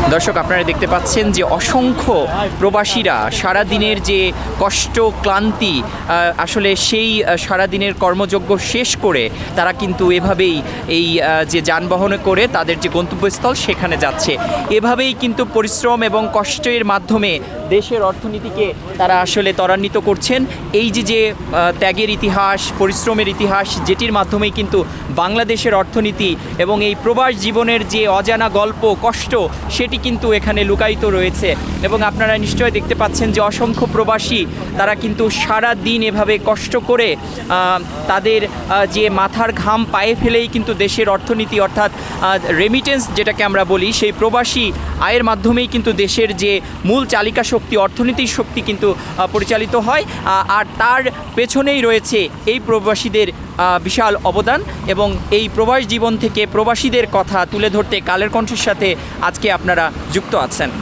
দর্শক, আপনারা দেখতে পাচ্ছেন যে অসংখ্য প্রবাসীরা সারাদিনের যে কষ্ট ক্লান্তি, আসলে সেই সারাদিনের কর্মযজ্ঞ শেষ করে তারা কিন্তু এভাবেই এই যে যানবাহনে করে তাদের যে গন্তব্যস্থল সেখানে যাচ্ছে। এভাবেই কিন্তু পরিশ্রম এবং কষ্টের মাধ্যমে দেশের অর্থনীতিকে তারা আসলে ত্বরান্বিত করছেন। এই যে ত্যাগের ইতিহাস, পরিশ্রমের ইতিহাস, যেটির মাধ্যমেই কিন্তু বাংলাদেশের অর্থনীতি এবং এই প্রবাস জীবনের যে অজানা গল্প, কষ্ট, সেটি কিন্তু এখানে লুকায়িত রয়েছে। এবং আপনারা নিশ্চয়ই দেখতে পাচ্ছেন যে অসংখ্য প্রবাসী তারা কিন্তু সারা দিন এভাবে কষ্ট করে তাদের যে মাথার ঘাম পায়ে ফেলেই কিন্তু দেশের অর্থনীতি, অর্থাৎ রেমিটেন্স যেটাকে আমরা বলি, সেই প্রবাসী আয়ের মাধ্যমেই কিন্তু দেশের যে মূল চালিকা শক্তি, অর্থনীতির শক্তি কিন্তু পরিচালিত হয়। আর তার পেছনেই রয়েছে এই প্রবাসীদের বিশাল অবদান। এবং এই প্রবাস জীবন থেকে প্রবাসীদের কথা তুলে ধরতে কালের কণ্ঠের সাথে আজকে আপনারা যুক্ত আছেন।